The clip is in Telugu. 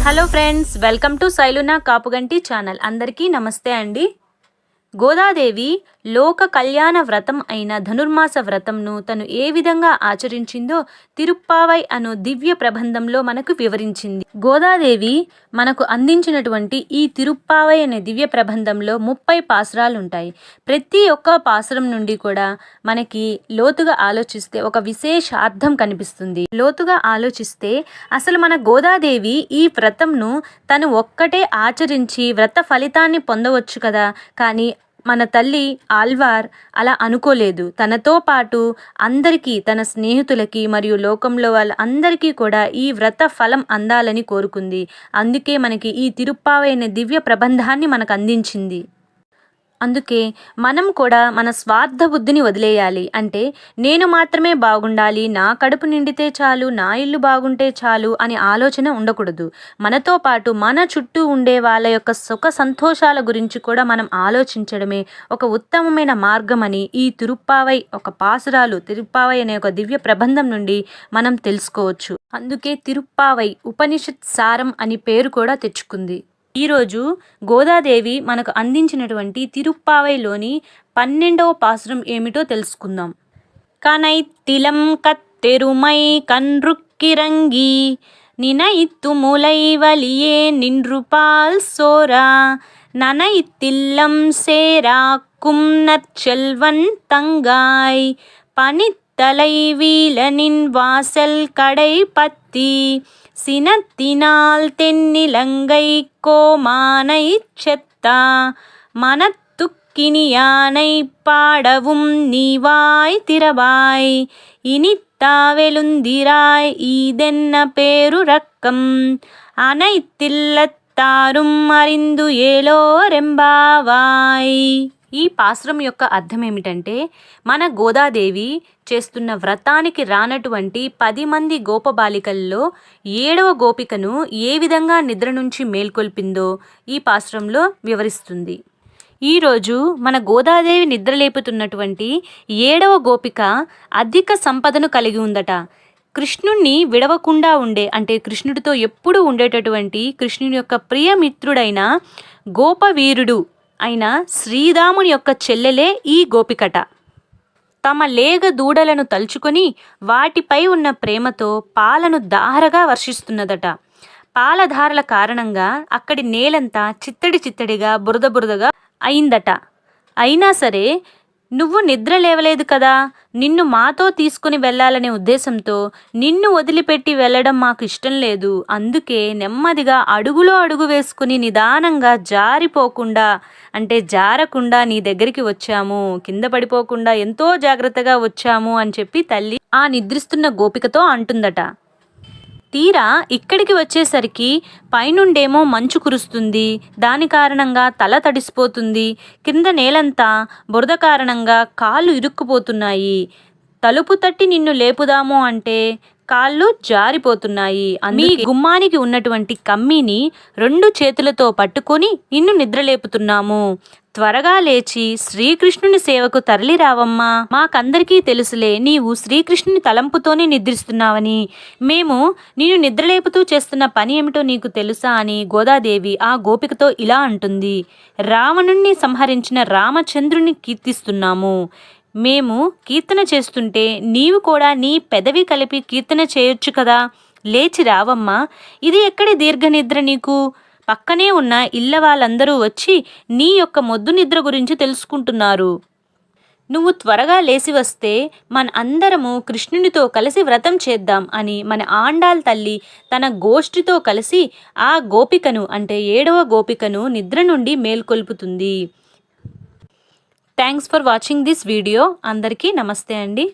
Hello friends, welcome to Shailuna Kapuganti channel. అందరికీ నమస్తే అండి. గోదాదేవి లోక కళ్యాణ వ్రతం అయిన ధనుర్మాస వ్రతంను తను ఏ విధంగా ఆచరించిందో తిరుప్పావై అను దివ్య ప్రబంధంలో మనకు వివరించింది. గోదాదేవి మనకు అందించినటువంటి ఈ తిరుప్పావై అనే దివ్య ప్రబంధంలో 30 పాసురాలు ఉంటాయి. ప్రతి ఒక్క పాసురం నుండి కూడా మనకి లోతుగా ఆలోచిస్తే ఒక విశేష అర్థం కనిపిస్తుంది. లోతుగా ఆలోచిస్తే అసలు మన గోదాదేవి ఈ వ్రతంను తను ఒక్కటే ఆచరించి వ్రత ఫలితాన్ని పొందవచ్చు కదా, కానీ మన తల్లి ఆల్వార్ అలా అనుకోలేదు. తనతో పాటు అందరికీ, తన స్నేహితులకి మరియు లోకంలో వాళ్ళ అందరికీ కూడా ఈ వ్రత ఫలం అందాలని కోరుకుంది. అందుకే మనకి ఈ తిరుప్పావై అనే దివ్య ప్రబంధాన్ని మనకు అందించింది. అందుకే మనం కూడా మన స్వార్థ బుద్ధిని వదిలేయాలి. అంటే నేను మాత్రమే బాగుండాలి, నా కడుపు నిండితే చాలు, నా ఇల్లు బాగుంటే చాలు అనే ఆలోచన ఉండకూడదు. మనతో పాటు మన చుట్టూ ఉండే వాళ్ళ యొక్క సుఖ సంతోషాల గురించి కూడా మనం ఆలోచించడమే ఒక ఉత్తమమైన మార్గం అని ఈ తిరుప్పావై ఒక పాసురాలు, తిరుప్పావై అనే ఒక దివ్య ప్రబంధం నుండి మనం తెలుసుకోవచ్చు. అందుకే తిరుప్పావై ఉపనిషత్ సారం అని పేరు కూడా తెచ్చుకుంది. ఈరోజు గోదాదేవి మనకు అందించినటువంటి తిరుప్పావైలోని 12వ పాసురం ఏమిటో తెలుసుకుందాం. కనైత్తిలం కత్తెరుమై కన్రుక్కిరంగి నినయిత్తు ములై వలియే నిన్రుపాల్ సోరా ననయిత్తిల్లం సేరాక్కుం నற்செல்வன் தங்காய் பனித்தலை வீலனின் வாசல் கடை பத்தி சினத்தினால் தென்னிலங்கை கோமானை செத்தா மனத்துக்கினியானை பாடவும் நீவாய் திரவாய் இனித்தாவெழுந்திராய் ஈதென்ன பேருரக்கம் அனைத்தில்லத்தாரும் அறிந்து ఏలోరెంబావాయ్. ఈ పాసురం యొక్క అర్థం ఏమిటంటే, మన గోదాదేవి చేస్తున్న వ్రతానికి రానటువంటి 10 మంది గోపబాలికల్లో 7వ గోపికను ఏ విధంగా నిద్ర నుంచి మేల్కొల్పిందో ఈ పాసురంలో వివరిస్తుంది. ఈరోజు మన గోదాదేవి నిద్రలేపుతున్నటువంటి 7వ గోపిక అధిక సంపదను కలిగి ఉందట. కృష్ణుణ్ణి విడవకుండా ఉండే, అంటే కృష్ణుడితో ఎప్పుడు ఉండేటటువంటి కృష్ణుని యొక్క ప్రియమిత్రుడైన గోపవీరుడు అయిన శ్రీరాముని యొక్క చెల్లెలే ఈ గోపికట. తమ లేగ దూడలను తలుచుకొని వాటిపై ఉన్న ప్రేమతో పాలను దారగా వర్షిస్తున్నదట. పాలధారల కారణంగా అక్కడి నేలంతా చిత్తడి చిత్తడిగా బురద బురదగా అయిందట. అయినా సరే నువ్వు నిద్ర లేవలేదు కదా, నిన్ను మాతో తీసుకుని వెళ్ళాలనే ఉద్దేశంతో నిన్ను వదిలిపెట్టి వెళ్ళడం మాకు ఇష్టం లేదు. అందుకే నెమ్మదిగా అడుగులో అడుగు వేసుకుని నిదానంగా జారిపోకుండా, అంటే జారకుండా నీ దగ్గరికి వచ్చాము, కింద పడిపోకుండా ఎంతో జాగ్రత్తగా వచ్చాము అని చెప్పి తల్లి ఆ నిద్రిస్తున్న గోపికతో అంటుందట. తీరా ఇక్కడికి వచ్చేసరికి పైనుండేమో మంచు కురుస్తుంది. దాని కారణంగా తల తడిసిపోతుంది. కింద నేలంతా బురద కారణంగా కాళ్ళు ఇరుక్కుపోతున్నాయి. తలుపు తట్టి నిన్ను లేపుదాము అంటే కాళ్ళు జారిపోతున్నాయి. మీ గుమ్మానికి ఉన్నటువంటి కమ్మీని 2 చేతులతో పట్టుకొని నిన్ను నిద్రలేపుతున్నాము. త్వరగా లేచి శ్రీకృష్ణుని సేవకు తరలి రావమ్మా. మాకందరికీ తెలుసులే, నీవు శ్రీకృష్ణుని తలంపుతోనే నిద్రిస్తున్నావని. మేము నిన్ను నిద్రలేపుతూ చేస్తున్న పని ఏమిటో నీకు తెలుసా అని గోదాదేవి ఆ గోపికతో ఇలా అంటుంది. రావణుణ్ణి సంహరించిన రామచంద్రుని కీర్తిస్తున్నాము. మేము కీర్తన చేస్తుంటే నీవు కూడా నీ పెదవి కలిపి కీర్తన చేయొచ్చు కదా, లేచి రావమ్మా. ఇది ఎక్కడి దీర్ఘ నిద్ర నీకు? పక్కనే ఉన్న ఇళ్ళ వాళ్ళందరూ వచ్చి నీ యొక్క మొద్దు నిద్ర గురించి తెలుసుకుంటున్నారు. నువ్వు త్వరగా లేచి వస్తే మన అందరము కృష్ణునితో కలిసి వ్రతం చేద్దాం అని మన ఆండాల్ తల్లి తన గోష్ఠితో కలిసి ఆ గోపికను, అంటే 7వ గోపికను నిద్ర నుండి మేల్కొల్పుతుంది. Thanks for watching this video. అందరికీ నమస్తే అండి.